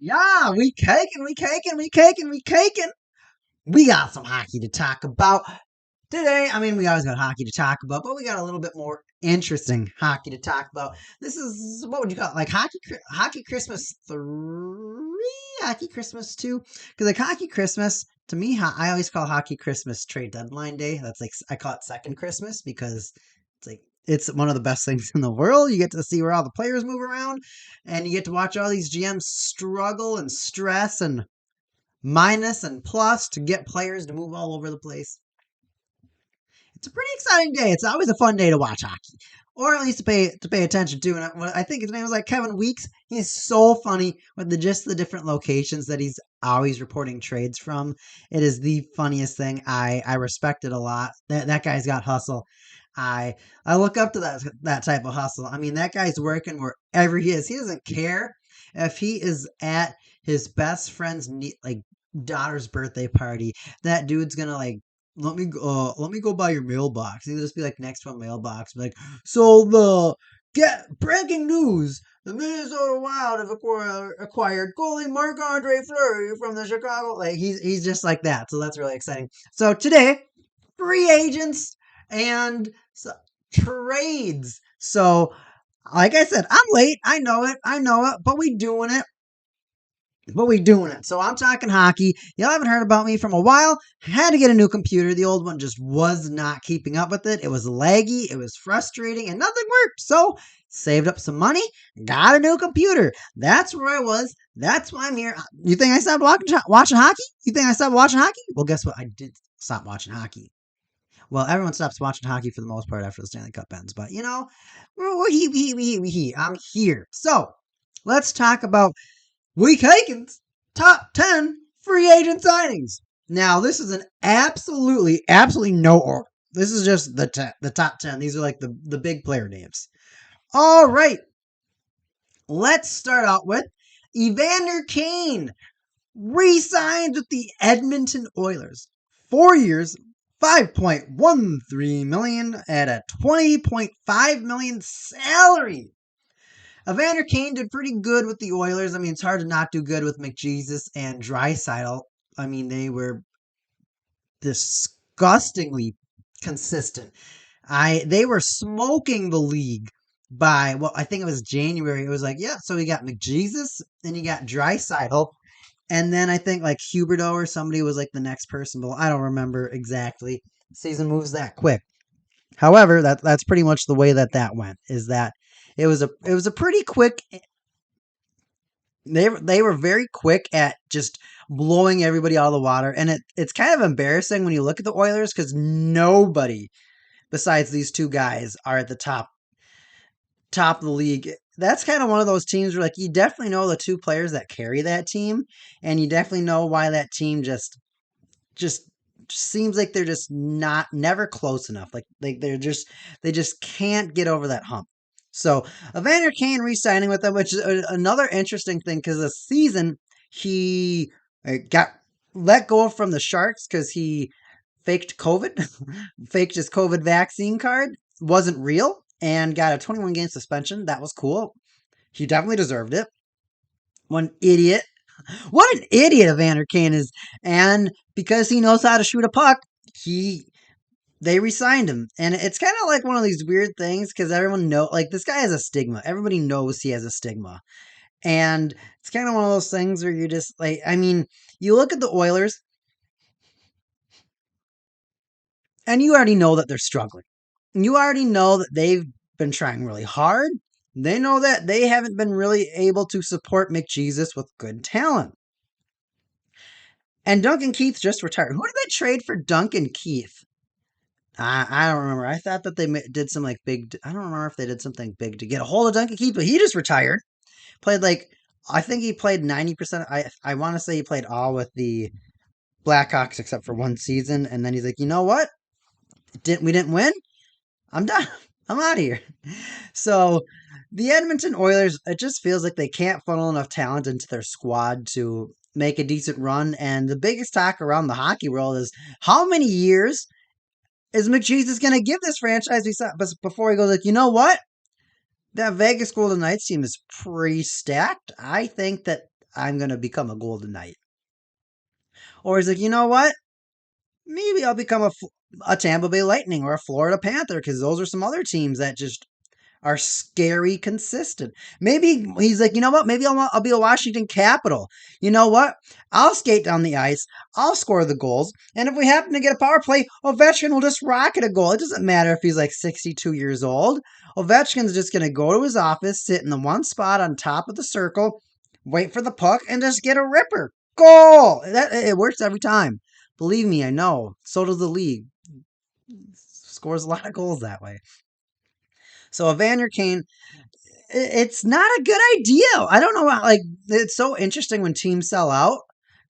Yeah, we caking. We got some hockey to talk about today. I mean, we always got hockey to talk about, but we got a little bit more interesting hockey to talk about. This is what would you call it? Like hockey Christmas 3, hockey Christmas 2? Because like hockey Christmas to me, I always call hockey Christmas trade deadline day. That's like I call it second Christmas because it's like it's one of the best things in the world. You get to see where all the players move around, and you get to watch all these GMs struggle and stress and minus and plus to get players to move all over the place. It's a pretty exciting day. It's always a fun day to watch hockey, or at least to pay attention to. And I think his name was like Kevin Weeks. He's so funny with the different locations that he's always reporting trades from. It is the funniest thing. I respect it a lot. That guy's got hustle. I look up to that type of hustle. I mean, that guy's working wherever he is. He doesn't care if he is at his best friend's like daughter's birthday party. That dude's gonna like let me go by your mailbox. He'll just be like next to a mailbox, be like, so the get breaking news. The Minnesota Wild have acquired goalie Marc-Andre Fleury from the Chicago. Like he's just like that. So that's really exciting. So today, free agents and trades. So like I said, I'm late. I know it, but we doing it. So I'm talking hockey. Y'all haven't heard about me from a while. I had to get a new computer. The old one just was not keeping up with it. It was laggy, it was frustrating, and nothing worked. So saved up some money, got a new computer. That's where I was. That's why I'm here. You think I stopped watching hockey? You think I stopped watching hockey? Well, guess what? I did stop watching hockey. Well, everyone stops watching hockey for the most part after the Stanley Cup ends. But, you know, I'm here. So let's talk about WeCake'n's top 10 free agent signings. Now, this is an absolutely no order. This is just the top 10. These are like the big player names. All right. Let's start out with Evander Kane re-signed with the Edmonton Oilers. 4 years, 5.13 million at a 20.5 million salary. Evander Kane did pretty good with the Oilers. I mean, it's hard to not do good with McJesus and Draisaitl. I mean, they were disgustingly consistent. They were smoking the league by I think it was January. It was like, yeah, so you got McJesus and you got Draisaitl. And then I think like Huberto or somebody was like the next person, but I don't remember exactly. Season moves that quick. However, that's pretty much the way that went. Is that it was a pretty quick. They were very quick at just blowing everybody out of the water, and it's kind of embarrassing when you look at the Oilers because nobody besides these two guys are at the top of the league. That's kind of one of those teams where like you definitely know the two players that carry that team, and you definitely know why that team just seems like they're just never close enough. Like they just can't get over that hump. So Evander Kane re-signing with them, which is another interesting thing because this season he got let go from the Sharks because he faked COVID, faked his COVID vaccine card, wasn't real, and got a 21 game suspension. That was cool. He definitely deserved it. One idiot. What an idiot Evander Kane is. And because he knows how to shoot a puck, they re-signed him. And it's kind of like one of these weird things because everyone like this guy has a stigma. Everybody knows he has a stigma. And it's kind of one of those things where you're just like, I mean, you look at the Oilers and you already know that they're struggling. You already know that they've been trying really hard. They know that they haven't been really able to support McJesus with good talent. And Duncan Keith just retired. Who did they trade for Duncan Keith? I don't remember. I thought that they did some like big. I don't remember if they did something big to get a hold of Duncan Keith, but he just retired. Played like I think he played 90%. I want to say he played all with the Blackhawks except for one season, and then he's like, you know what? We didn't win. I'm done. I'm out of here. So the Edmonton Oilers, it just feels like they can't funnel enough talent into their squad to make a decent run. And the biggest talk around the hockey world is how many years is McJesus going to give this franchise before he goes like, you know what? That Vegas Golden Knights team is pretty stacked. I think that I'm going to become a Golden Knight. Or he's like, you know what? Maybe I'll become a Tampa Bay Lightning or a Florida Panther because those are some other teams that just are scary consistent. Maybe he's like, you know what? Maybe I'll be a Washington Capital. You know what? I'll skate down the ice. I'll score the goals. And if we happen to get a power play, Ovechkin will just rocket a goal. It doesn't matter if he's like 62 years old. Ovechkin's just going to go to his office, sit in the one spot on top of the circle, wait for the puck, and just get a ripper. Goal! It works every time. Believe me, I know. So does the league. Scores a lot of goals that way. So Evander Kane, it's not a good idea. I don't know. Like, it's so interesting when teams sell out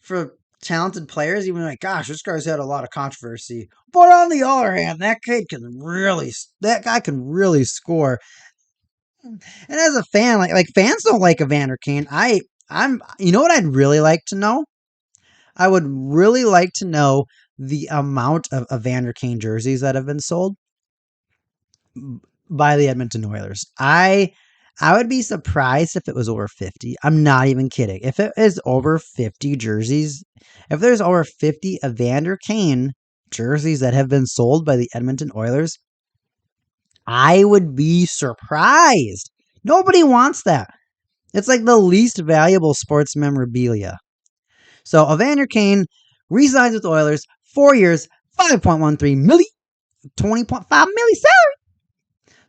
for talented players. Even like, gosh, this guy's had a lot of controversy. But on the other hand, that guy can really score. And as a fan, like fans don't like Evander Kane. You know what I'd really like to know? I would really like to know the amount of Evander Kane jerseys that have been sold by the Edmonton Oilers. I would be surprised if it was over 50. I'm not even kidding. If it is over 50 jerseys, if there's over 50 Evander Kane jerseys that have been sold by the Edmonton Oilers, I would be surprised. Nobody wants that. It's like the least valuable sports memorabilia. So Evander Kane re-signs with the Oilers, 4 years, 5.13 million, 20.5 million salary.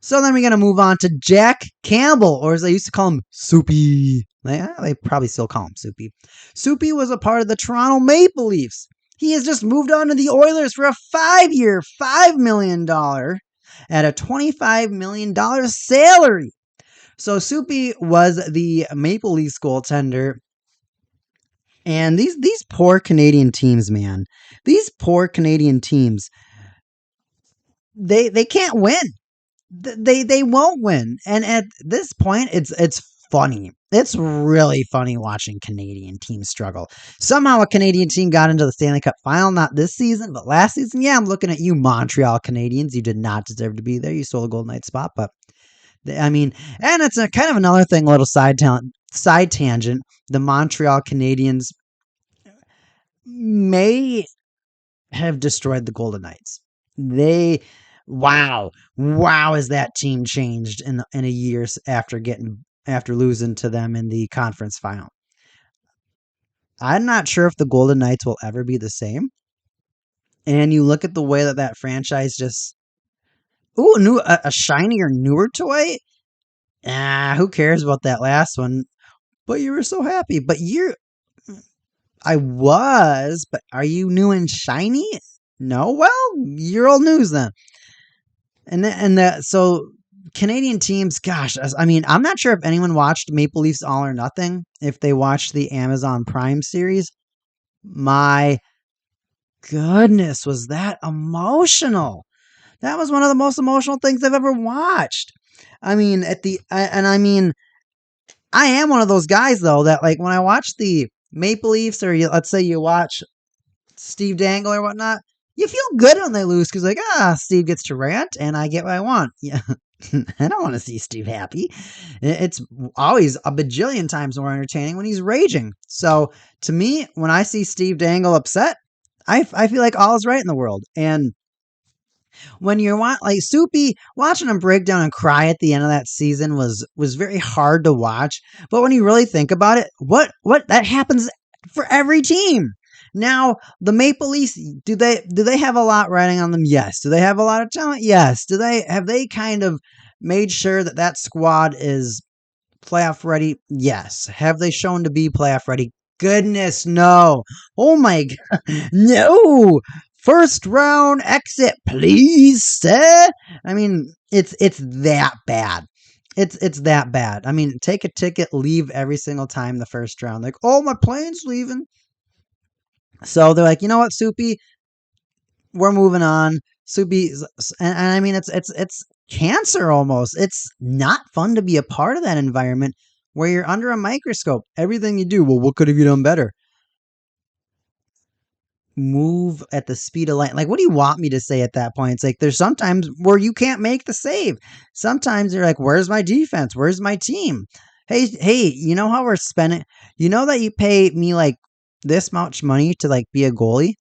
So then we're going to move on to Jack Campbell, or as they used to call him, Soupy. They probably still call him Soupy. Soupy was a part of the Toronto Maple Leafs. He has just moved on to the Oilers for a 5-year, $5 million at a $25 million salary. So Soupy was the Maple Leafs goaltender. And these poor Canadian teams, man. These poor Canadian teams, they can't win. They won't win. And at this point, it's funny. It's really funny watching Canadian teams struggle. Somehow a Canadian team got into the Stanley Cup final, not this season, but last season. Yeah, I'm looking at you, Montreal Canadiens. You did not deserve to be there. You stole a Golden Knight spot, but I mean, and it's a kind of another thing, a little side tangent. The Montreal Canadiens may have destroyed the Golden Knights. Wow, has that team changed in a year after losing to them in the conference final. I'm not sure if the Golden Knights will ever be the same. And you look at the way that franchise just a shinier, newer toy. Who cares about that last one? But you were so happy. I was, but are you new and shiny? No, well, you're old news then. So Canadian teams, gosh, I mean, I'm not sure if anyone watched Maple Leafs All or Nothing, if they watched the Amazon Prime series. My goodness, was that emotional. That was one of the most emotional things I've ever watched. I mean, I am one of those guys, though, that like when I watch the Maple Leafs, or let's say you watch Steve Dangle or whatnot, you feel good when they lose because Steve gets to rant and I get what I want. Yeah, I don't want to see Steve happy. It's always a bajillion times more entertaining when he's raging. So to me, when I see Steve Dangle upset, I feel like all is right in the world. And when you want like Soupy, watching him break down and cry at the end of that season was very hard to watch. But when you really think about it, what that happens for every team. Now, the Maple Leafs, do they have a lot riding on them? Yes. Do they have a lot of talent? Yes. Have they kind of made sure that squad is playoff ready? Yes. Have they shown to be playoff ready? Goodness, no. Oh my God. No. First round exit, please, sir. I mean, it's that bad. It's that bad. I mean, take a ticket, leave every single time the first round. Like, oh, my plane's leaving. So they're like, you know what, Soupy, we're moving on. Soupy, and I mean, it's cancer almost. It's not fun to be a part of that environment where you're under a microscope. Everything you do, well, what could have you done better? Move at the speed of light. Like, what do you want me to say at that point? It's like there's sometimes where you can't make the save. Sometimes you're like, where's my defense? Where's my team? Hey, you know how we're spending? You know that you pay me like this much money to like be a goalie?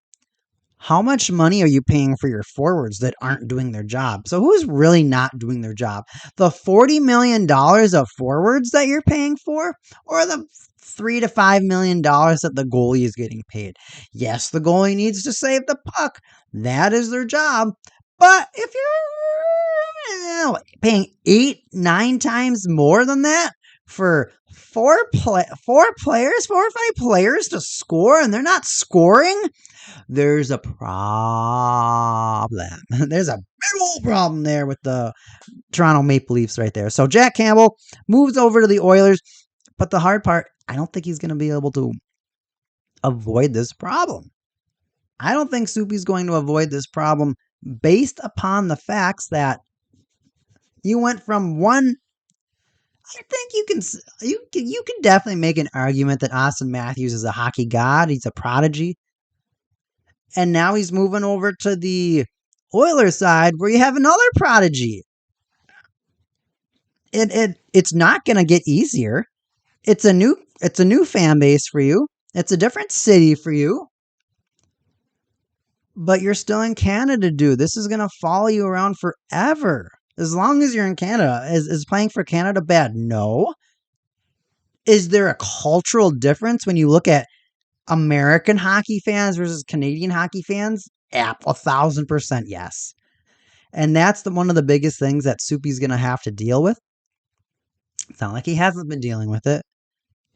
How much money are you paying for your forwards that aren't doing their job? So who's really not doing their job? The $40 million of forwards that you're paying for, or the $3 to $5 million that the goalie is getting paid? Yes, the goalie needs to save the puck. That is their job. But if you're paying 8, 9 times more than that for four or five players to score, and they're not scoring, there's a problem. There's a big old problem there with the Toronto Maple Leafs right there. So Jack Campbell moves over to the Oilers, but the hard part, I don't think he's going to be able to avoid this problem. I don't think Soupy's going to avoid this problem based upon the facts that you went from one. I think you can definitely make an argument that Austin Matthews is a hockey god. He's a prodigy. And now he's moving over to the Oilers side where you have another prodigy. It's not going to get easier. It's a new fan base for you. It's a different city for you. But you're still in Canada, dude. This is going to follow you around forever. As long as you're in Canada. Is playing for Canada bad? No. Is there a cultural difference when you look at American hockey fans versus Canadian hockey fans? 1,000% yes. And that's one of the biggest things that Soupy's going to have to deal with. It's not like he hasn't been dealing with it,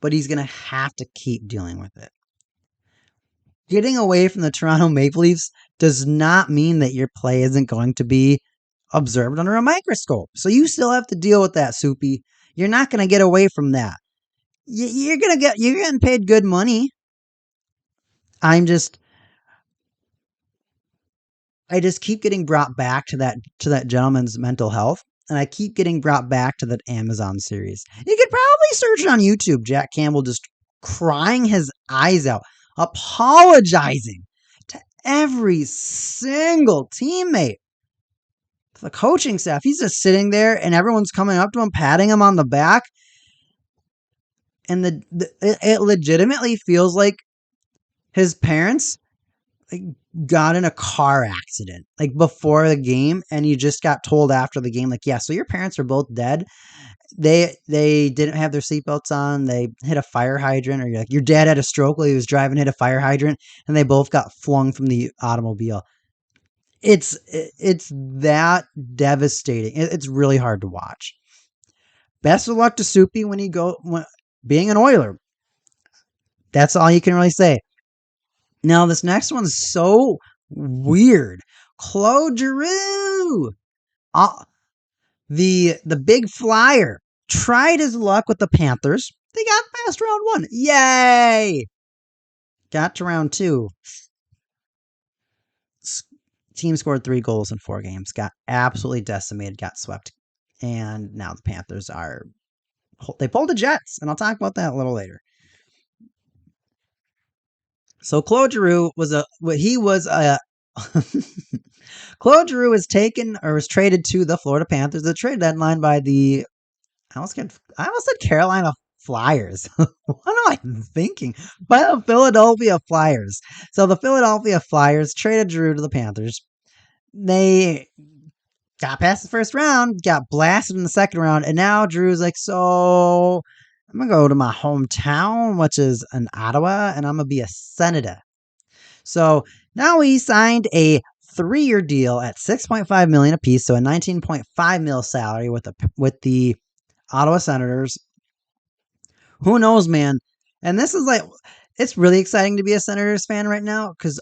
but he's going to have to keep dealing with it. Getting away from the Toronto Maple Leafs does not mean that your play isn't going to be observed under a microscope. So you still have to deal with that, Soupy. You're not going to get away from that. You're getting paid good money. I just keep getting brought back to that gentleman's mental health, and I keep getting brought back to that Amazon series. You could probably search it on YouTube. Jack Campbell just crying his eyes out, apologizing to every single teammate, to the coaching staff. He's just sitting there, and everyone's coming up to him, patting him on the back, and it legitimately feels like his parents like got in a car accident like before the game, and you just got told after the game, like, yeah, so your parents are both dead. They didn't have their seatbelts on. They hit a fire hydrant, or you're like, your dad had a stroke while he was driving, hit a fire hydrant, and they both got flung from the automobile. It's that devastating. It's really hard to watch. Best of luck to Soupy being an Oiler. That's all you can really say. Now, this next one's so weird. Claude Giroux, the big flyer, tried his luck with the Panthers. They got past round one. Yay! Got to round two. Team scored 3 goals in 4 games. Got absolutely decimated. Got swept. And now the Panthers they pulled the Jets, and I'll talk about that a little later. So Claude Giroux was Claude Giroux was taken or was traded to the Florida Panthers. The trade deadline by I almost said Carolina Flyers. What am I thinking? By the Philadelphia Flyers. So the Philadelphia Flyers traded Giroux to the Panthers. They got past the first round, got blasted in the second round, and now Giroux's like, so I'm going to go to my hometown, which is in Ottawa, and I'm going to be a senator. So now he signed a 3-year deal at $6.5 million apiece, so a $19.5 million salary with the Ottawa Senators. Who knows, man? And this is like, it's really exciting to be a Senators fan right now because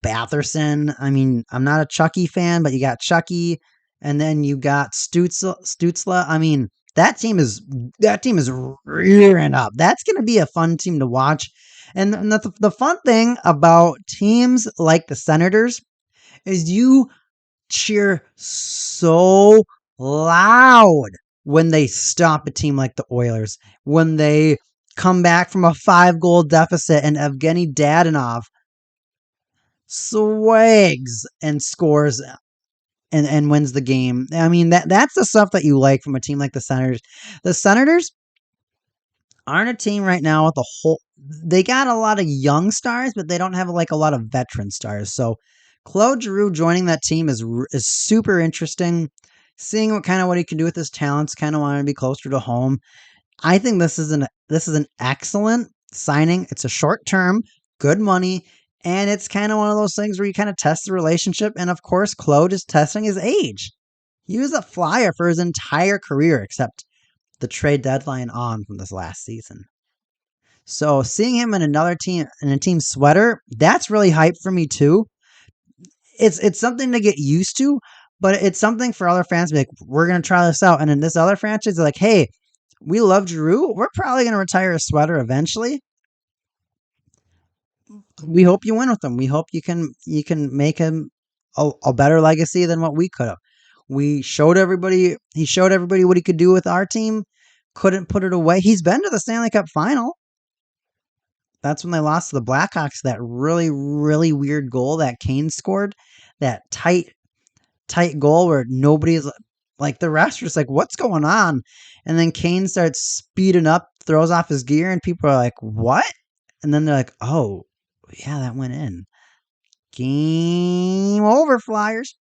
Batherson. I mean, I'm not a Chucky fan, but you got Chucky, and then you got Stutzla. I mean, that team is rearing up. That's going to be a fun team to watch. And the fun thing about teams like the Senators is you cheer so loud when they stop a team like the Oilers, when they come back from a 5-goal deficit and Evgeny Dadonov swags and scores and wins the game. I mean, that's the stuff that you like from a team like the Senators. The Senators, aren't a team right now with a whole. They got a lot of young stars, but they don't have like a lot of veteran stars. So Claude Giroux joining that team is super interesting. Seeing what he can do with his talents, kind of wanting to be closer to home. I think this is an excellent signing. It's a short term, good money, and it's kind of one of those things where you kind of test the relationship. And of course, Claude is testing his age. He was a flyer for his entire career, except the trade deadline on from this last season. So seeing him in another team in a team sweater, that's really hype for me too. It's something to get used to, but it's something for other fans to be like, we're gonna try this out. And then this other franchise is like, hey, we love Giroux. We're probably gonna retire a sweater eventually. We hope you win with him. We hope you can make him a better legacy than what we could have. He showed everybody what he could do with our team. Couldn't put it away. He's been to the Stanley Cup final. That's when they lost to the Blackhawks. That really, really weird goal that Kane scored. That tight goal where nobody's like the refs are just like, what's going on? And then Kane starts speeding up, throws off his gear, and people are like, what? And then they're like, oh, yeah, that went in. Game over, Flyers.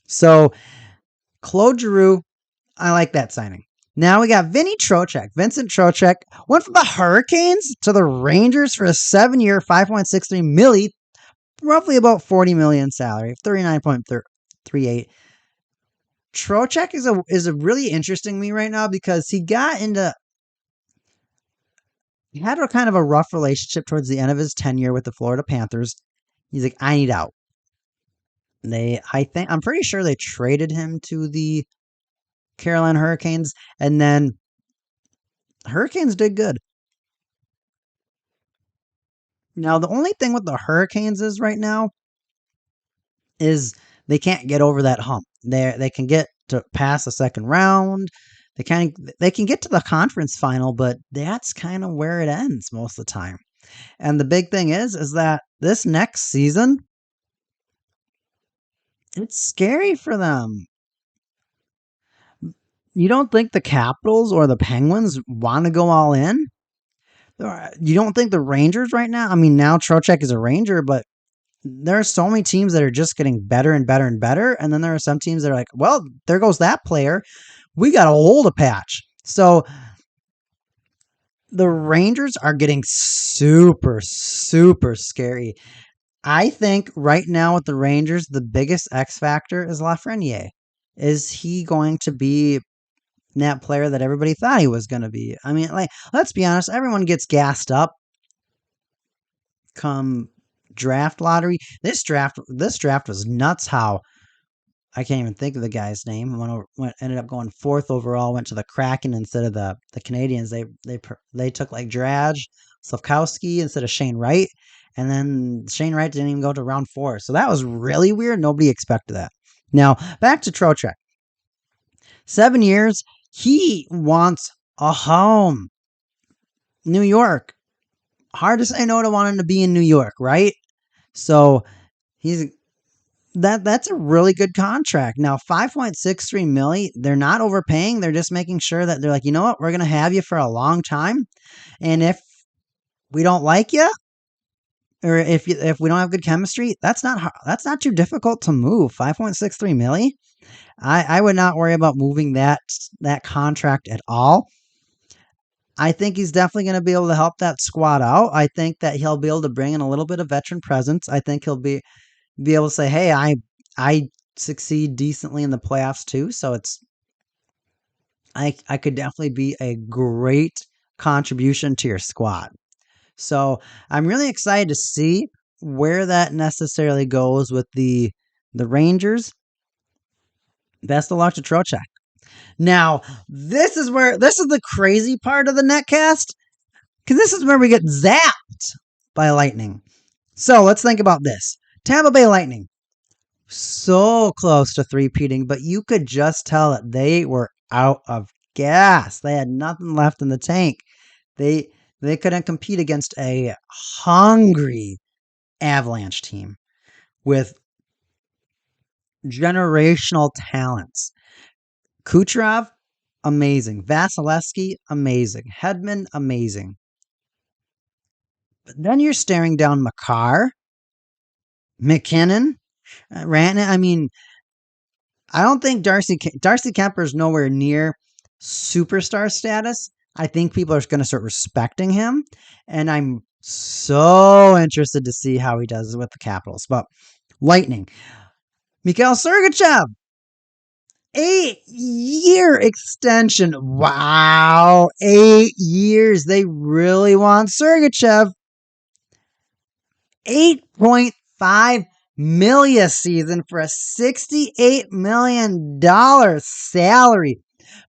So Claude Giroux, I like that signing. Now we got Vincent Trocheck went from the Hurricanes to the Rangers for a 7-year, $5.63 million, roughly about $40 million salary, 39.38. Trocheck is a really interesting me right now because he had a kind of a rough relationship towards the end of his tenure with the Florida Panthers. He's like, I need out. I'm pretty sure they traded him to the Carolina Hurricanes, and then Hurricanes did good. Now, the only thing with the Hurricanes is right now is they can't get over that hump. They can get to pass the second round. They can get to the conference final, but that's kind of where it ends most of the time. And the big thing is that this next season, it's scary for them. You don't think the Capitals or the Penguins want to go all in? You don't think the Rangers right now? I mean, now Trocheck is a Ranger, but there are so many teams that are just getting better and better and better. And then there are some teams that are like, well, there goes that player. We got to hold a patch. So the Rangers are getting super, super scary. I think right now with the Rangers, the biggest X factor is Lafreniere. Is he going to be that player that everybody thought he was going to be? I mean, like, let's be honest, everyone gets gassed up come draft lottery. This draft was nuts. How I can't even think of the guy's name. Ended up going fourth overall. Went to the Kraken instead of the Canadians. They took like Drage, Slavkowski instead of Shane Wright, and then Shane Wright didn't even go to round 4. So that was really weird. Nobody expected that. Now back to Trocheck. 7 years. He wants a home. New York. Hard to say no to wanting to be in New York, right? So he's that's a really good contract. Now, 5.63 million, they're not overpaying. They're just making sure that they're like, you know what, we're going to have you for a long time. And if we don't like you, or if we don't have good chemistry, that's not too difficult to move. 5.63 million. I would not worry about moving that contract at all. I think he's definitely going to be able to help that squad out. I think that he'll be able to bring in a little bit of veteran presence. I think he'll be able to say, hey, I succeed decently in the playoffs too. So I could definitely be a great contribution to your squad. So I'm really excited to see where that necessarily goes with the Rangers. Best of luck to Trocheck. Now, this is the crazy part of the Netcast, because this is where we get zapped by lightning. So let's think about this. Tampa Bay Lightning, so close to three-peating, but you could just tell that they were out of gas. They had nothing left in the tank. They couldn't compete against a hungry Avalanche team with generational talents. Kucherov, amazing. Vasilevsky, amazing. Hedman, amazing. But then you're staring down Makar, McKinnon, Rantanen. I mean, I don't think Darcy Kemper is nowhere near superstar status. I think people are going to start respecting him, and I'm so interested to see how he does with the Capitals. But Lightning, Mikhail Sergachev, 8-year extension. Wow, 8 years. They really want Sergachev. 8.5 million a season for a $68 million salary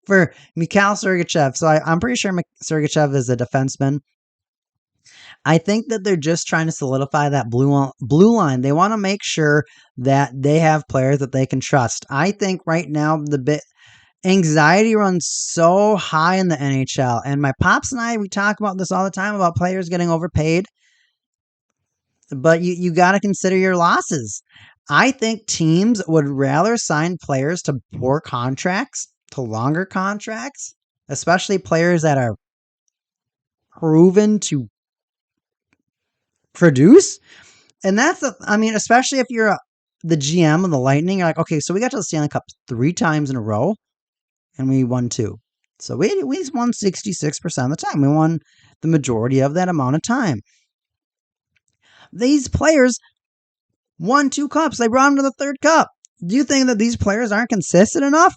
for Mikhail Sergachev. So I'm pretty sure Sergachev is a defenseman. I think that they're just trying to solidify that blue line. They want to make sure that they have players that they can trust. I think right now the anxiety runs so high in the NHL, and my pops and I, we talk about this all the time about players getting overpaid. But you got to consider your losses. I think teams would rather sign players to poor contracts, to longer contracts, especially players that are proven to produce. And that's, especially if you're the GM of the Lightning, you're like, okay, so we got to the Stanley Cup 3 times in a row and we won 2. So we won 66% of the time. We won the majority of that amount of time. These players won 2 cups. They brought them to the 3rd cup. Do you think that these players aren't consistent enough?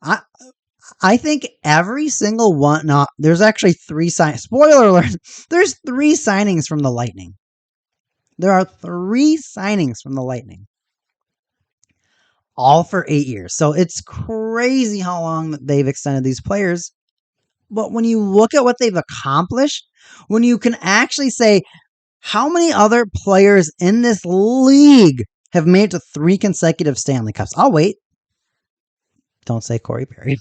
I think every single one. No, there's actually 3 signings. Spoiler alert. There's 3 signings from the Lightning. There are 3 signings from the Lightning. All for 8 years. So it's crazy how long they've extended these players. But when you look at what they've accomplished, when you can actually say, how many other players in this league have made it to 3 consecutive Stanley Cups? I'll wait. Don't say Corey Perry.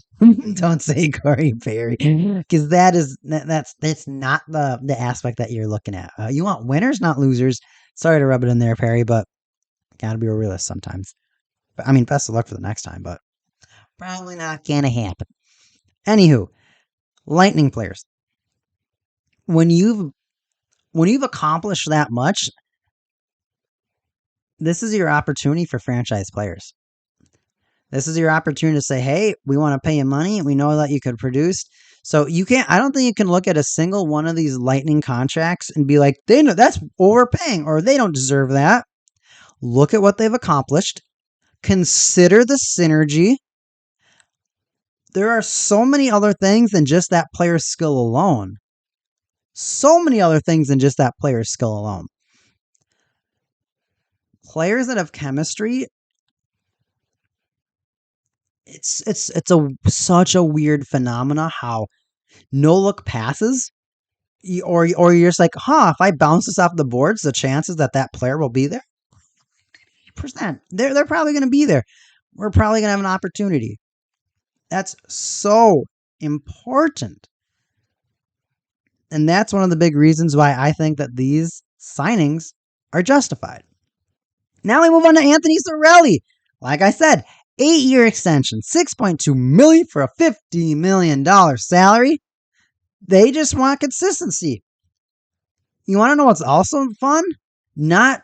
Don't say Corey Perry, because that's not the aspect that you're looking at. You want winners, not losers. Sorry to rub it in there, Perry, but gotta be a realist sometimes. Best of luck for the next time, but probably not gonna happen. Anywho, Lightning players. When you've accomplished that much, this is your opportunity for franchise players. This is your opportunity to say, hey, we want to pay you money. We know that you could produce. So I don't think you can look at a single one of these Lightning contracts and be like, they know that's overpaying or they don't deserve that. Look at what they've accomplished. Consider the synergy. There are so many other things than just that player's skill alone. So many other things than just that player's skill alone. Players that have chemistry, it's such a weird phenomena how no look passes, or you're just like, if I bounce this off the boards, the chances that player will be there, 80%. They're probably going to be there. We're probably going to have an opportunity. That's so important. And that's one of the big reasons why I think that these signings are justified. Now we move on to Anthony Cirelli. Like I said, 8-year extension, $6.2 million for a $50 million salary. They just want consistency. You want to know what's also fun? Not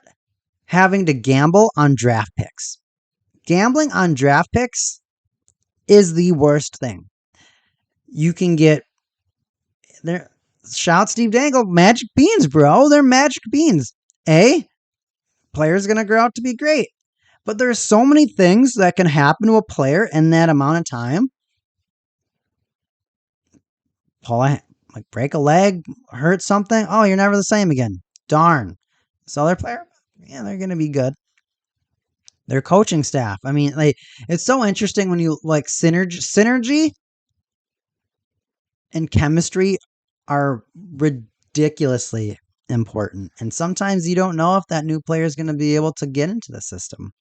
having to gamble on draft picks. Gambling on draft picks is the worst thing. You can get there. Shout Steve Dangle, magic beans, bro. They're magic beans. Player's gonna grow out to be great. But there's so many things that can happen to a player in that amount of time. Break a leg, hurt something. Oh, you're never the same again. Darn. This other player, yeah, they're gonna be good. Their coaching staff. It's so interesting when you synergy and chemistry are ridiculously important. And sometimes you don't know if that new player is going to be able to get into the system.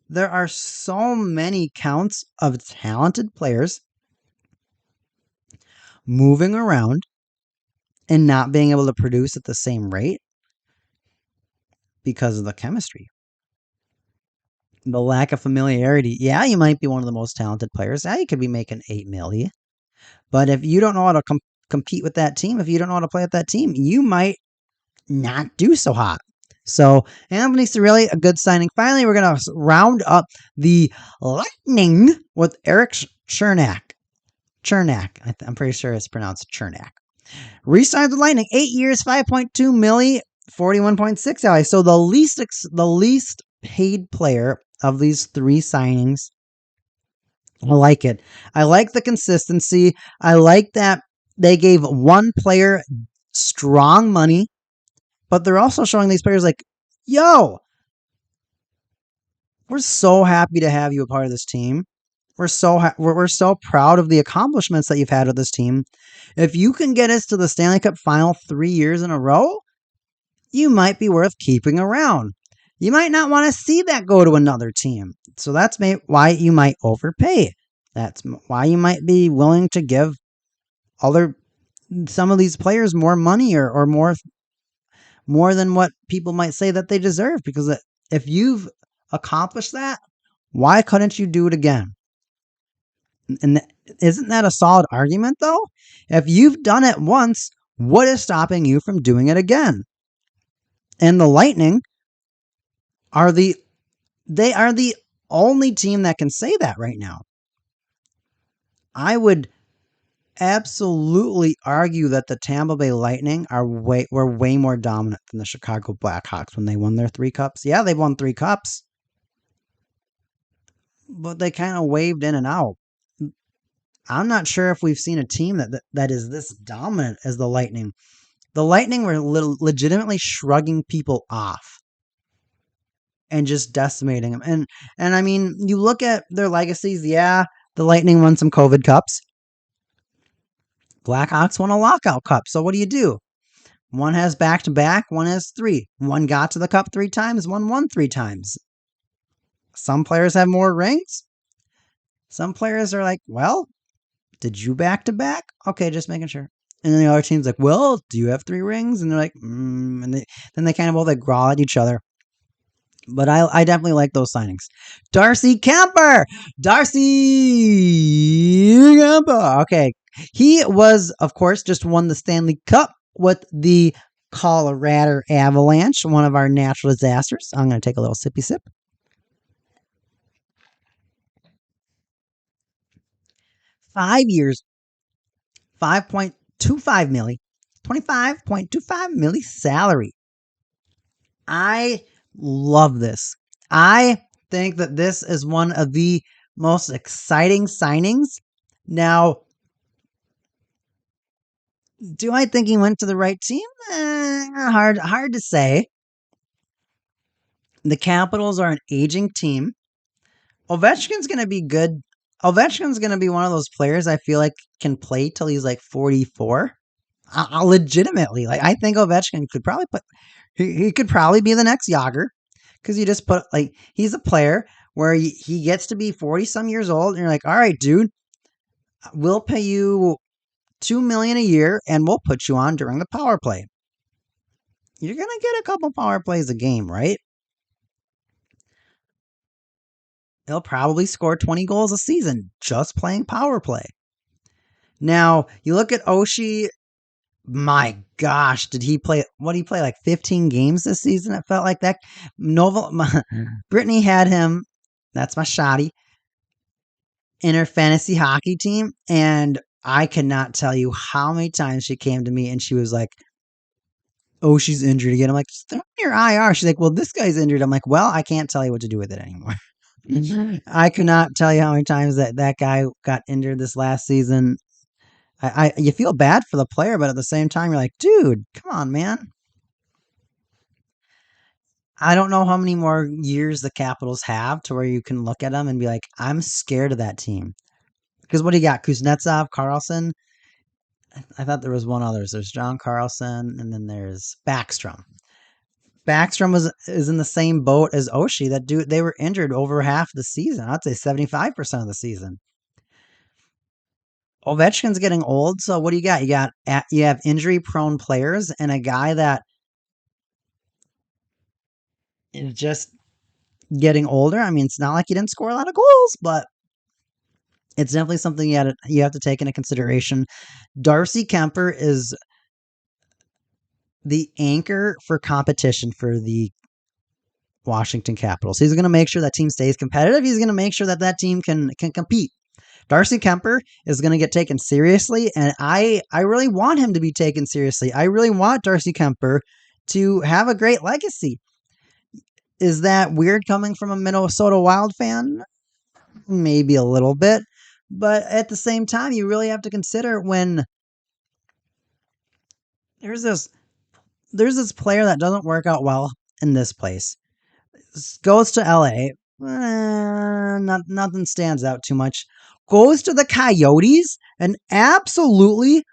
There are so many counts of talented players moving around and not being able to produce at the same rate because of the chemistry. The lack of familiarity. Yeah, you might be one of the most talented players. Yeah, you could be making $8 million. But if you don't know how to compete with that team, if you don't know how to play with that team, you might not do so hot. So Anthony Cirelli, a good signing. Finally, we're going to round up the Lightning with Eric Chernak. I'm pretty sure it's pronounced Chernak. Resigned the Lightning, 8 years, 5.2 milli, 41.6 salary. So the least paid player of these three signings. I like it. I like the consistency. I like that they gave one player strong money, but they're also showing these players like, yo, we're so happy to have you a part of this team. We're so proud of the accomplishments that you've had with this team. If you can get us to the Stanley Cup final 3 years in a row, you might be worth keeping around. You might not want to see that go to another team. So that's why you might overpay. That's why you might be willing to give some of these players more money or more than what people might say that they deserve. Because if you've accomplished that, why couldn't you do it again? And isn't that a solid argument, though? If you've done it once, what is stopping you from doing it again? And the Lightning are the only team that can say that right now. I would absolutely argue that the Tampa Bay Lightning were way more dominant than the Chicago Blackhawks when they won their 3 cups. Yeah, they won 3 cups, but they kind of waved in and out. I'm not sure if we've seen a team that is this dominant as the Lightning. The Lightning were legitimately shrugging people off and just decimating them. And I mean, you look at their legacies. Yeah, the Lightning won some COVID cups. Blackhawks won a lockout cup. So what do? One has back-to-back, one has 3. One got to the cup 3 times, one won 3 times. Some players have more rings. Some players are like, well, did you back-to-back? Okay, just making sure. And then the other team's like, well, do you have 3 rings? And they're like, and then they kind of both like growl at each other. But I definitely like those signings. Darcy Kemper! Okay. He was, of course, just won the Stanley Cup with the Colorado Avalanche, one of our natural disasters. I'm going to take a little sippy sip. 5 years, 5.25 milli, 25.25 milli salary. I love this. I think that this is one of the most exciting signings. Now, do I think he went to the right team? Hard to say. The Capitals are an aging team. Ovechkin's going to be good. Ovechkin's going to be one of those players I feel like can play till he's like 44. Legitimately. Like, I think Ovechkin could probably he could probably be the next Yager. Because you just put, like, he's a player where he gets to be 40 some years old, and you're like, all right, dude, we'll pay you $2 million a year, and we'll put you on during the power play. You're gonna get a couple power plays a game, right? He'll probably score 20 goals a season just playing power play. Now, you look at Oshie. My gosh, did he play? What did he play? Like 15 games this season? It felt like that. Brittany had him. That's my shotty in her fantasy hockey team, and I cannot tell you how many times she came to me and she was like, "Oh, she's injured again." I'm like, "Just throw in your IR." She's like, "Well, this guy's injured." I'm like, "Well, I can't tell you what to do with it anymore." I could not tell you how many times that guy got injured this last season. You feel bad for the player, but at the same time, you're like, dude, come on, man. I don't know how many more years the Capitals have to where you can look at them and be like, I'm scared of that team. Because what do you got? Kuznetsov, Carlson. I thought there was one other. There's John Carlson, and then there's Backstrom. Backstrom is in the same boat as Oshie. That dude, they were injured over half the season. I'd say 75% of the season. Ovechkin's getting old, so what do you got? You have injury-prone players and a guy that is just getting older. I mean, it's not like he didn't score a lot of goals, but It's definitely something you have to take into consideration. Darcy Kemper is the anchor for competition for the Washington Capitals. He's going to make sure that team stays competitive. He's going to make sure that that team can compete. Darcy Kemper is going to get taken seriously, and I really want him to be taken seriously. I really want Darcy Kemper to have a great legacy. Is that weird coming from a Minnesota Wild fan? Maybe a little bit. But at the same time, you really have to consider when there's this player that doesn't work out well in this place. Goes to LA. Nothing stands out too much. Goes to the Coyotes and absolutely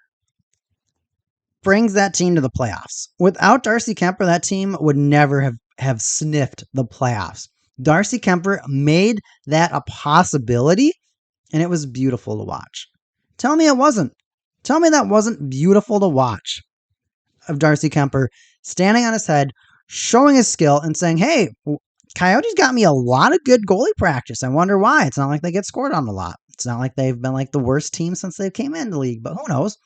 brings that team to the playoffs. Without Darcy Kemper, that team would never have sniffed the playoffs. Darcy Kemper made that a possibility, and it was beautiful to watch. Tell me it wasn't. Tell me that wasn't beautiful to watch, of Darcy Kemper standing on his head, showing his skill, and saying, hey, Coyotes got me a lot of good goalie practice. I wonder why. It's not like they get scored on a lot. It's not like they've been like the worst team since they came in the league, but who knows?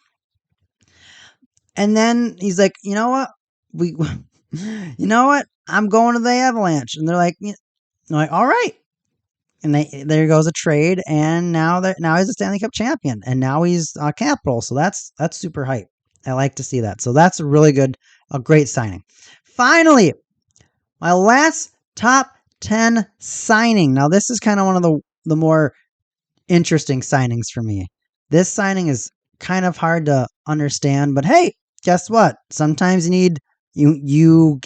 And then he's like, you know what? You know what? I'm going to the Avalanche. And they're like, all right. And there goes a trade, and now he's a Stanley Cup champion, and now he's a Capital. So that's super hype. I like to see that. So that's a great signing. Finally, my last top 10 signing. Now this is kind of one of the more interesting signings for me. This signing is kind of hard to understand, but hey, guess what? Sometimes you're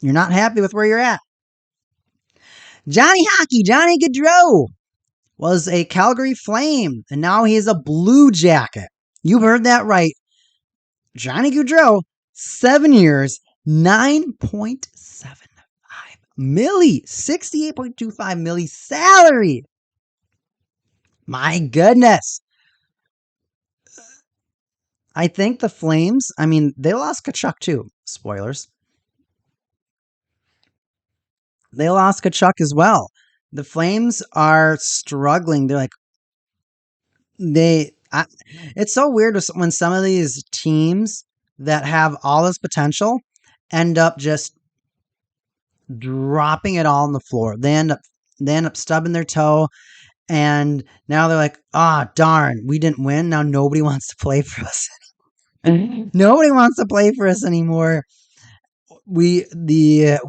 not happy with where you're at. Johnny Gaudreau was a Calgary Flame, and now he is a Blue Jacket. You heard that right. Johnny Gaudreau, 7 years, $9.75 million, $68.25 million salary. My goodness. I think the Flames, they lost Tkachuk too. Spoilers. They lost Tkachuk as well. The Flames are struggling. They're like, it's so weird when some of these teams that have all this potential end up just dropping it all on the floor. They end up stubbing their toe, and now they're like, darn, we didn't win. Now nobody wants to play for us. Nobody wants to play for us anymore. We get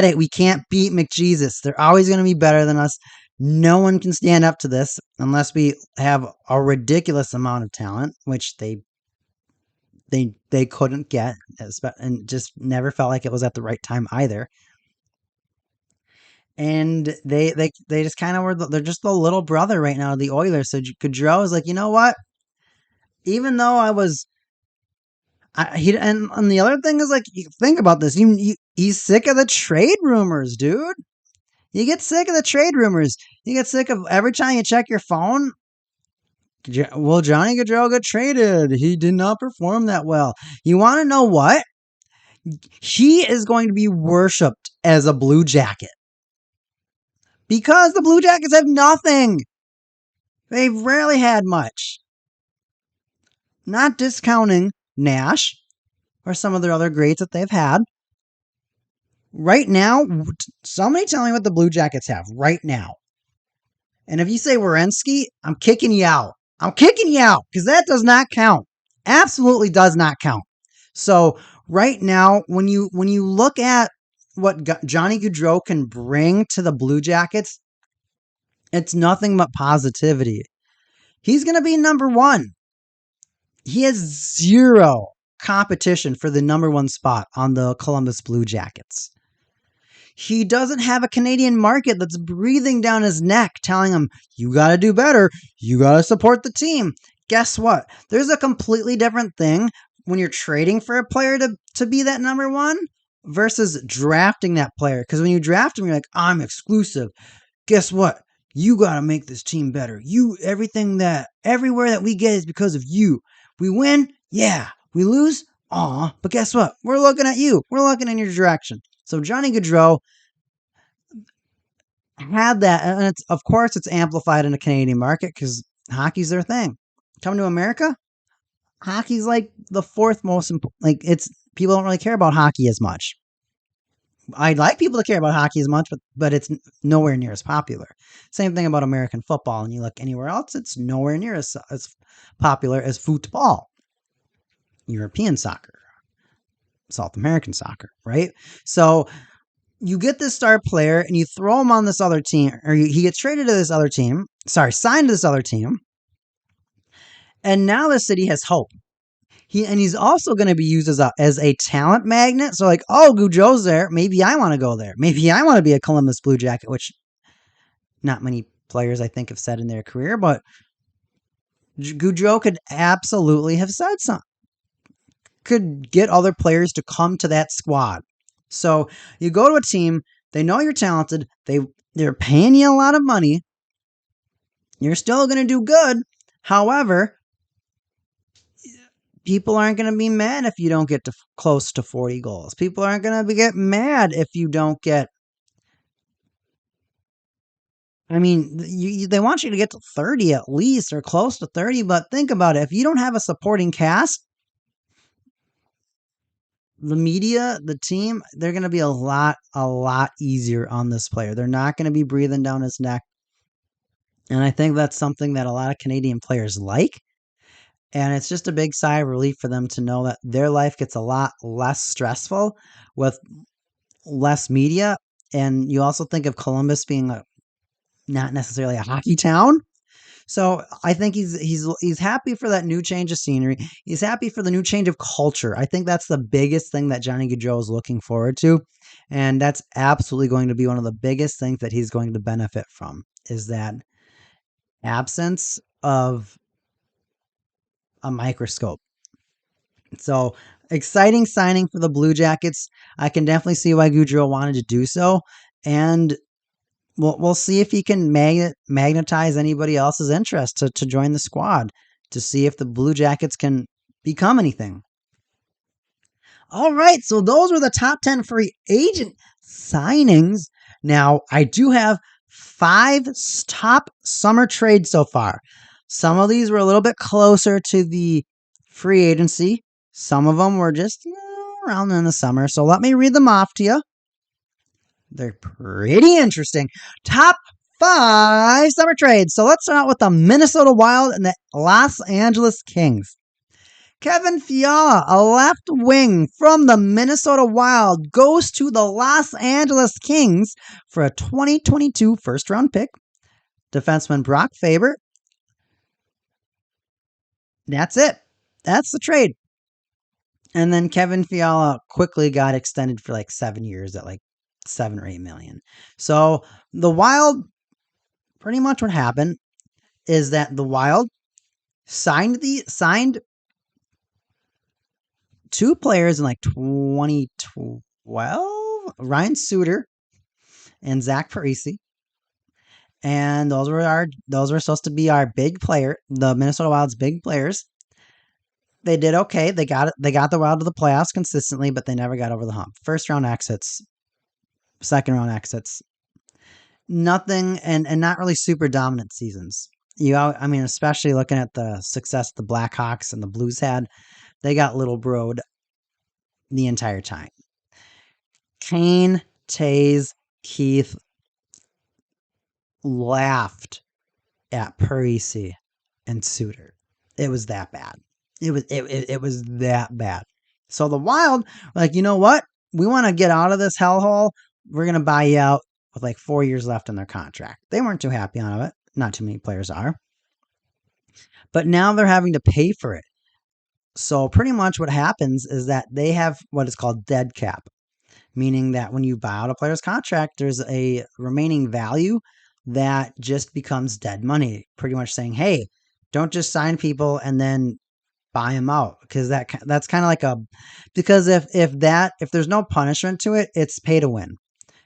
it. We can't beat McJesus. They're always going to be better than us. No one can stand up to this unless we have a ridiculous amount of talent, which they couldn't get, and just never felt like it was at the right time either. And they just kind of were. They're just the little brother right now of the Oilers. So Gaudreau is like, you know what? Even though I was, and the other thing is like, you think about this. He's sick of the trade rumors, dude. You get sick of the trade rumors. You get sick of every time you check your phone. Well, Johnny Gaudreau got traded. He did not perform that well. You want to know what? He is going to be worshipped as a Blue Jacket. Because the Blue Jackets have nothing. They've rarely had much. Not discounting Nash or some of their other greats that they've had. Right now, somebody tell me what the Blue Jackets have right now. And if you say Werenski, I'm kicking you out. I'm kicking you out because that does not count. Absolutely does not count. So right now, when you look at what Johnny Gaudreau can bring to the Blue Jackets, it's nothing but positivity. He's going to be number one. He has zero competition for the number one spot on the Columbus Blue Jackets. He doesn't have a Canadian market that's breathing down his neck telling him, you got to do better. You got to support the team. Guess what? There's a completely different thing when you're trading for a player to be that number one versus drafting that player. Because when you draft him, you're like, I'm exclusive. Guess what? You got to make this team better. Everywhere that we get is because of you. We win? Yeah. We lose? Aw. But guess what? We're looking at you. We're looking in your direction. So Johnny Gaudreau, had that, and it's of course it's amplified in the Canadian market because hockey's their thing. Coming to America, hockey's like the fourth most like it's people don't really care about hockey as much. I'd like people to care about hockey as much, but it's nowhere near as popular. Same thing about American football, and you look anywhere else, it's nowhere near as popular as football, European soccer, South American soccer, right? So you get this star player and you throw him on this other team, or he gets traded to this other team. Sorry, signed to this other team, and now the city has hope. He's also going to be used as a talent magnet. So like, oh, Goudreau's there. Maybe I want to go there. Maybe I want to be a Columbus Blue Jacket, which not many players I think have said in their career, but Goudreau could absolutely have said something. Could get other players to come to that squad. So you go to a team, they know you're talented, they're paying you a lot of money. You're still going to do good. However, people aren't going to be mad if you don't get to close to 40 goals. People aren't going to get mad if you don't get. I mean, they want you to get to 30 at least, or close to 30. But think about it. If you don't have a supporting cast, the media, the team, they're going to be a lot easier on this player. They're not going to be breathing down his neck. And I think that's something that a lot of Canadian players like. And it's just a big sigh of relief for them to know that their life gets a lot less stressful with less media. And you also think of Columbus being not necessarily a hockey town. So I think he's happy for that new change of scenery. He's happy for the new change of culture. I think that's the biggest thing that Johnny Gaudreau is looking forward to. And that's absolutely going to be one of the biggest things that he's going to benefit from, is that absence of a microscope. So exciting signing for the Blue Jackets. I can definitely see why Goudreau wanted to do so. And we'll see if he can magnetize anybody else's interest to join the squad, to see if the Blue Jackets can become anything. All right, so those were the top 10 free agent signings. Now, I do have 5 top summer trades so far. Some of these were a little bit closer to the free agency. Some of them were just around in the summer. So let me read them off to you. They're pretty interesting. Top 5 summer trades. So let's start out with the Minnesota Wild and the Los Angeles Kings. Kevin Fiala, a left wing from the Minnesota Wild, goes to the Los Angeles Kings for a 2022 first-round pick. Defenseman Brock Faber. That's it. That's the trade. And then Kevin Fiala quickly got extended for like 7 years at like 7 or 8 million. So the Wild, pretty much what happened is that the Wild signed 2 players in like 2012, Ryan Suter and Zach Parise. And those were supposed to be our big player, the Minnesota Wild's big players. They did okay. They got the Wild to the playoffs consistently, but they never got over the hump. First round exits, second round exits. Nothing, and not really super dominant seasons. I mean, especially looking at the success the Blackhawks and the Blues had, they got little broed the entire time. Kane, Taze, Keith laughed at Parise and Suter. It was that bad. It was that bad. So the Wild, like, you know what? We want to get out of this hellhole. We're going to buy you out with like 4 years left in their contract. They weren't too happy on it. Not too many players are. But now they're having to pay for it. So pretty much what happens is that they have what is called dead cap, meaning that when you buy out a player's contract, there's a remaining value that just becomes dead money, pretty much saying, hey, don't just sign people and then buy them out, because that's kind of like because if there's no punishment to it, it's pay to win.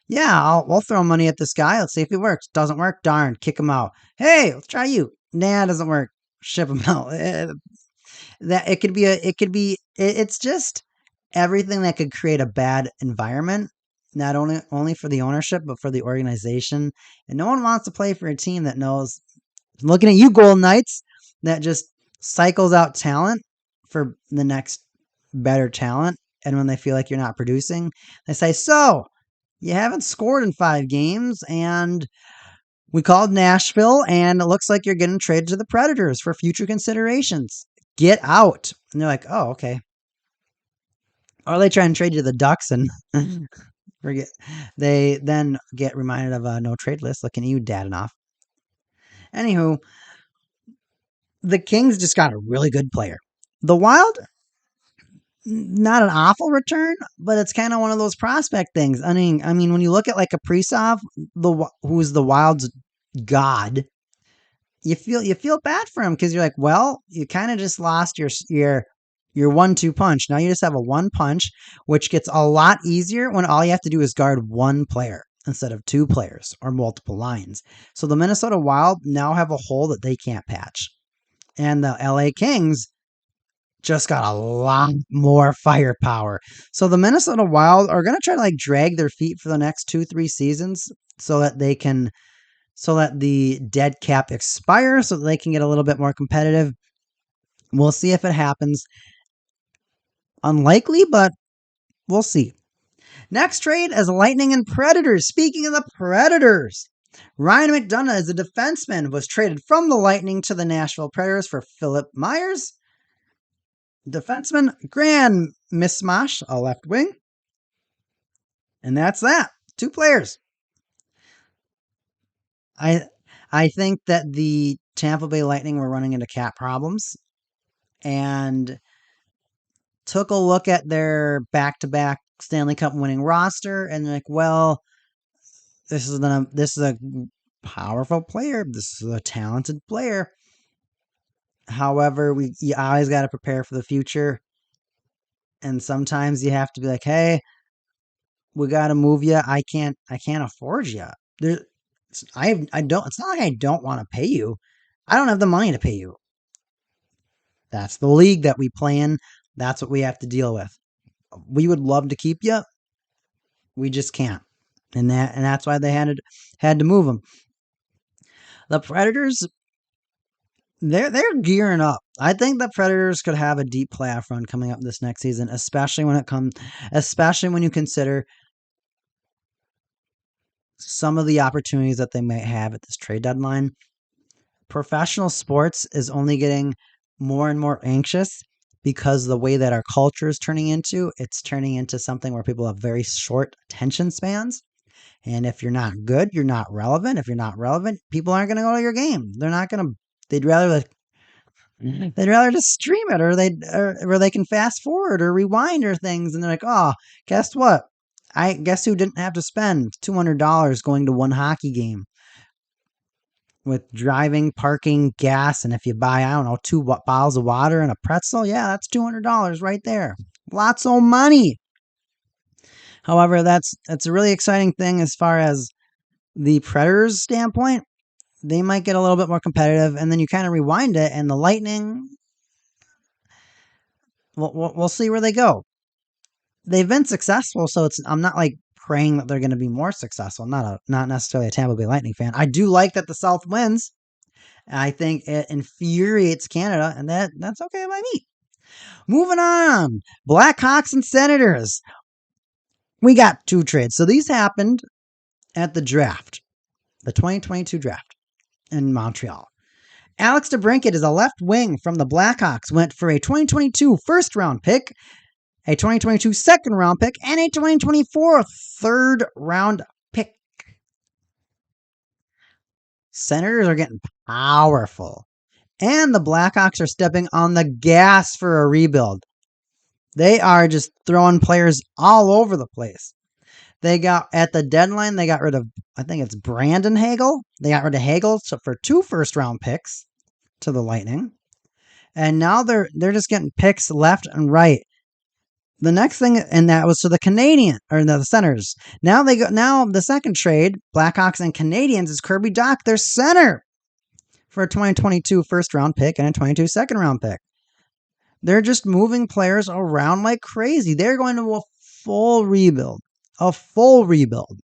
Yeah, we'll throw money at this guy. Let's see if it works. Doesn't work, darn, kick him out. Hey, let's try you. Nah, it doesn't work. Ship him out. It's just everything that could create a bad environment not only for the ownership, but for the organization. And no one wants to play for a team that knows, looking at you, Golden Knights, that just cycles out talent for the next better talent. And when they feel like you're not producing, they say, so you haven't scored in 5 games, and we called Nashville, and it looks like you're getting traded to the Predators for future considerations. Get out. And they're like, oh, okay. Or they try and trade you to the Ducks and forget. They then get reminded of a no trade list. Looking at you, Dadanoff. Anywho, the Kings just got a really good player. The Wild, not an awful return, but it's kind of one of those prospect things. I mean, when you look at like Kaprizov, who's the Wild's god, you feel bad for him because you're like, well, you kind of just lost your 1-2 punch. Now you just have a 1 punch, which gets a lot easier when all you have to do is guard 1 player instead of 2 players or multiple lines. So the Minnesota Wild now have a hole that they can't patch. And the LA Kings just got a lot more firepower. So the Minnesota Wild are going to try to like drag their feet for the next 2-3 seasons so that the dead cap expires so that they can get a little bit more competitive. We'll see if it happens. Unlikely, but we'll see. Next trade is Lightning and Predators. Speaking of the Predators, Ryan McDonough as a defenseman was traded from the Lightning to the Nashville Predators for Philip Myers. Defenseman, Grand Mismash, a left wing. And that's that. 2 players. I think that the Tampa Bay Lightning were running into cap problems and took a look at their back-to-back Stanley Cup winning roster and they're like, well, this is a powerful player. This is a talented player. However, you always got to prepare for the future. And sometimes you have to be like, hey, we got to move you. I can't afford you. It's not like I don't want to pay you. I don't have the money to pay you. That's the league that we play in. That's what we have to deal with. We would love to keep you. We just can't. And that's why they had to move them. The Predators, they're gearing up. I think the Predators could have a deep playoff run coming up this next season, especially when you consider some of the opportunities that they might have at this trade deadline. Professional sports is only getting more and more anxious because the way that our culture is turning into something where people have very short attention spans. And if you're not good, you're not relevant. If you're not relevant, people aren't going to go to your game. They're not going to. They'd rather just stream it, or they can fast forward or rewind or things. And they're like, oh, guess what? I guess who didn't have to spend $200 going to one hockey game with driving, parking, gas, and if you buy, I don't know, 2 bottles of water and a pretzel, yeah, that's $200 right there. Lots of money. However, that's a really exciting thing as far as the Predators' standpoint. They might get a little bit more competitive, and then you kind of rewind it, and the Lightning, we'll see where they go. They've been successful, so I'm not like praying that they're going to be more successful. Not necessarily a Tampa Bay Lightning fan. I do like that the South wins. I think it infuriates Canada, and that's okay by me. Moving on, Blackhawks and Senators. We got 2 trades. So these happened at the draft, the 2022 draft in Montreal. Alex DeBrincat is a left wing from the Blackhawks, went for a 2022 first round pick, a 2022 second round pick, and a 2024 third round pick. Senators are getting powerful. And the Blackhawks are stepping on the gas for a rebuild. They are just throwing players all over the place. At the deadline, they got rid of, I think it's Brandon Hagel. They got rid of Hagel for 2 first round picks to the Lightning. And now they're just getting picks left and right. The next thing, and that was to the the Senators. Now the second trade, Blackhawks and Canadiens, is Kirby Dach, their center, for a 2022 first round pick and a 2022 second round pick. They're just moving players around like crazy. They're going to a full rebuild. a full rebuild.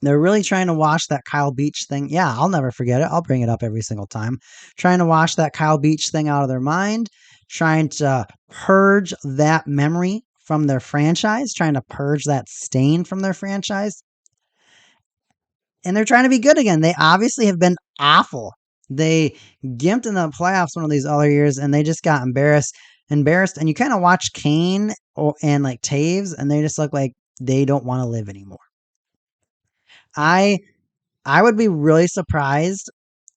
They're really trying to wash that Kyle Beach thing. Yeah, I'll never forget it. I'll bring it up every single time. Trying to wash that Kyle Beach thing out of their mind, trying to purge that memory from their franchise, trying to purge that stain from their franchise. And they're trying to be good again. They obviously have been awful. They gimped in the playoffs one of these other years, and they just got embarrassed. And you kind of watch Kane and like Taves, and they just look like they don't want to live anymore. I would be really surprised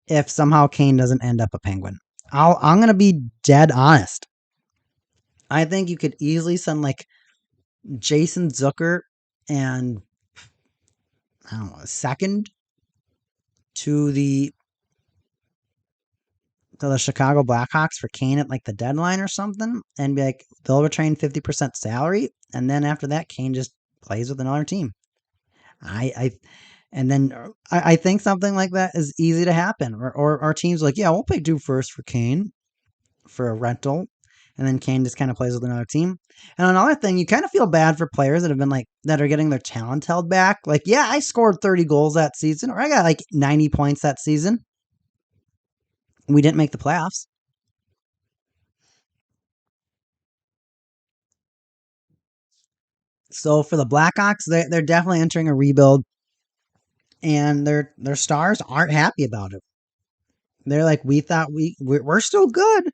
if somehow Kane doesn't end up a Penguin. I'm gonna be dead honest. I think you could easily send like Jason Zucker and I don't know a second to the Chicago Blackhawks for Kane at like the deadline or something, and be like they'll retain 50% salary, and then after that Kane just plays with another team. I think something like that is easy to happen. Or our team's like, yeah, we'll pay due first for Kane for a rental, and then Kane just kind of plays with another team. And another thing, you kind of feel bad for players that have been like that are getting their talent held back. Like, yeah, I scored 30 goals that season, or I got like 90 points that season. We didn't make the playoffs. So for the Blackhawks, they're definitely entering a rebuild, and their stars aren't happy about it. They're like, we thought we're still good,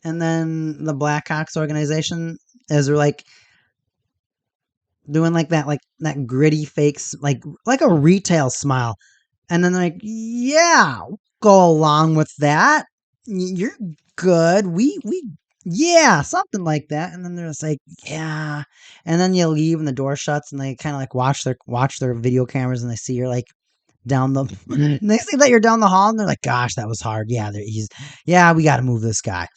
and then the Blackhawks organization is like doing like that gritty fakes like a retail smile, and then they're like, yeah, go along with that. You're good. We yeah, something like that. And then they're just like, yeah. And then you leave and the door shuts and they kind of like watch their video cameras and they see you're like down the and they see that you're down the hall and they're like, gosh, that was hard. Yeah, we got to move this guy.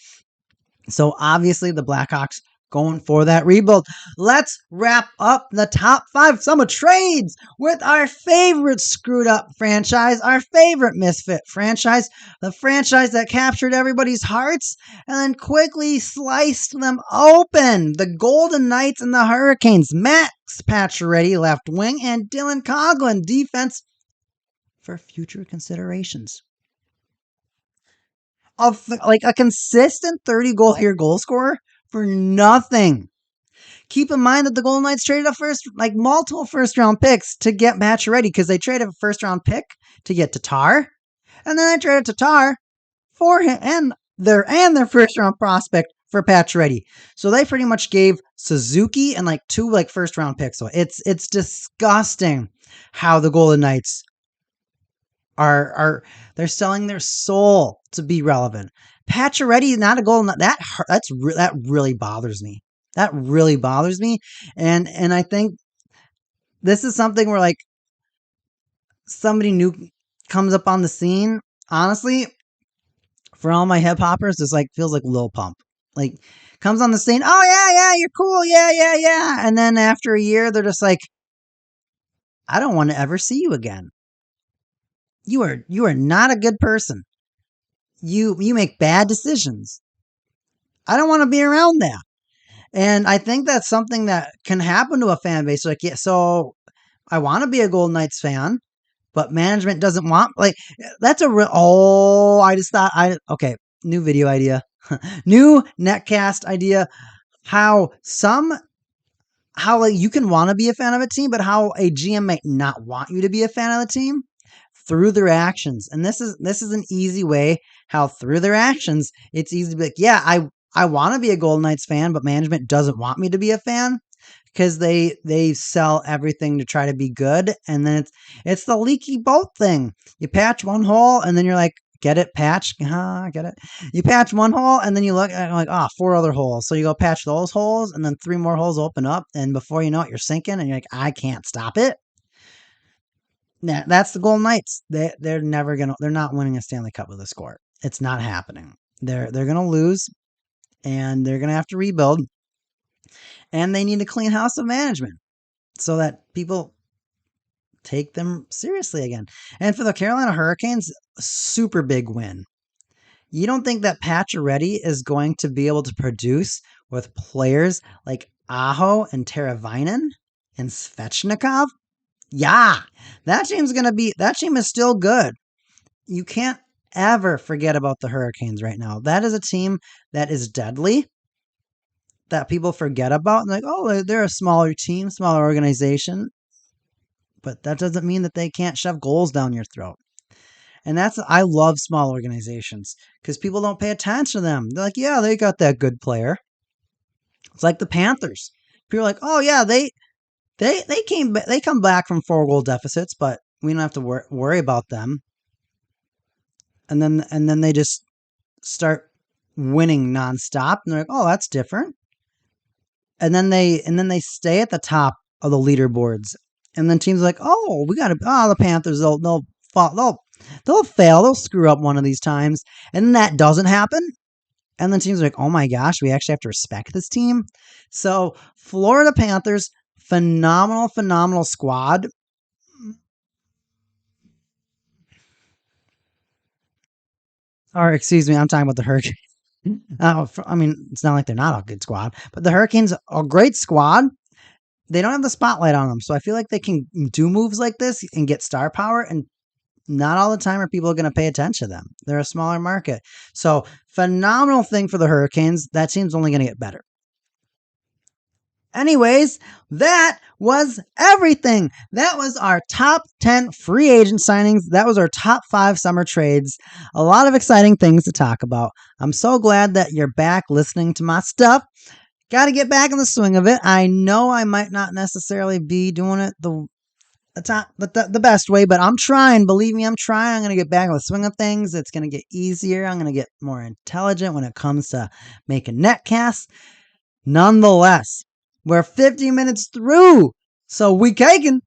So obviously the Blackhawks going for that rebuild. Let's wrap up the top 5 summer trades with our favorite screwed up franchise, our favorite misfit franchise, the franchise that captured everybody's hearts and then quickly sliced them open. The Golden Knights and the Hurricanes. Max Pacioretty left wing and Dylan Coghlan defense for future considerations. Of like a consistent 30 goal scorer for nothing. Keep in mind that the Golden Knights traded multiple first round picks to get Pacioretty because they traded a first round pick to get Tatar, and then they traded Tatar for him and their first round prospect for Pacioretty. So they pretty much gave Suzuki and like 2 like first round picks. So it's disgusting how the Golden Knights are they're selling their soul to be relevant. Pacioretty, not a goal. That really bothers me. That really bothers me. And I think this is something where like somebody new comes up on the scene. Honestly, for all my hip hoppers, this like feels like Lil Pump. Like comes on the scene. Oh yeah, you're cool. Yeah. And then after a year, they're just like, I don't want to ever see you again. You are not a good person. You make bad decisions. I don't want to be around that. And I think that's something that can happen to a fan base. Like, yeah, so I want to be a Golden Knights fan, but management doesn't want like that's a real. Oh, I just thought okay. New video idea, new netcast idea. How like you can want to be a fan of a team, but how a GM might not want you to be a fan of the team through their actions. And this is an easy way how through their actions it's easy to be like, yeah, I want to be a Golden Knights fan, but management doesn't want me to be a fan because they sell everything to try to be good, and then it's the leaky boat thing. You patch one hole and then you're like, get it, patch, get it. You patch one hole and then you look at like, 4 other holes. So you go patch those holes and then 3 more holes open up, and before you know it, you're sinking and you're like, I can't stop it. Yeah, that's the Golden Knights. They're not winning a Stanley Cup with a score. It's not happening. They're gonna lose, and they're gonna have to rebuild, and they need a clean house of management so that people take them seriously again. And for the Carolina Hurricanes, super big win. You don't think that Pacioretty is going to be able to produce with players like Aho and Teravainen? and Svechnikov. Yeah, that team is still good. You can't ever forget about the Hurricanes right now. That is a team that is deadly, that people forget about. And like, oh, they're a smaller team, smaller organization. But that doesn't mean that they can't shove goals down your throat. And I love small organizations because people don't pay attention to them. They're like, yeah, they got that good player. It's like the Panthers. People are like, oh yeah, they come back from 4-goal deficits, but we don't have to worry about them. And then they just start winning nonstop, and they're like, oh, that's different. And then they stay at the top of the leaderboards, and then teams are like, oh, the Panthers they'll fail, they'll screw up one of these times, and then that doesn't happen. And then teams are like, oh my gosh, we actually have to respect this team. So Florida Panthers, phenomenal squad. Or excuse me, I'm talking about the Hurricanes. I mean, it's not like they're not a good squad, but the Hurricanes are a great squad. They don't have the spotlight on them, so I feel like they can do moves like this and get star power, and not all the time are people going to pay attention to them. They're a smaller market. So phenomenal thing for the Hurricanes. That team's only going to get better. Anyways, that was everything. That was our top 10 free agent signings. That was our top 5 summer trades. A lot of exciting things to talk about. I'm so glad that you're back listening to my stuff. Got to get back in the swing of it. I know I might not necessarily be doing it the best way, but I'm trying. Believe me, I'm trying. I'm going to get back in the swing of things. It's going to get easier. I'm going to get more intelligent when it comes to making netcasts. Nonetheless, we're 50 minutes through. So WeCake'n.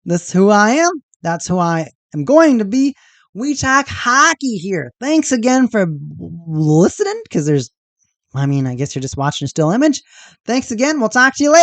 This is who I am. That's who I am going to be. We talk hockey here. Thanks again for listening, because I guess you're just watching a still image. Thanks again. We'll talk to you later.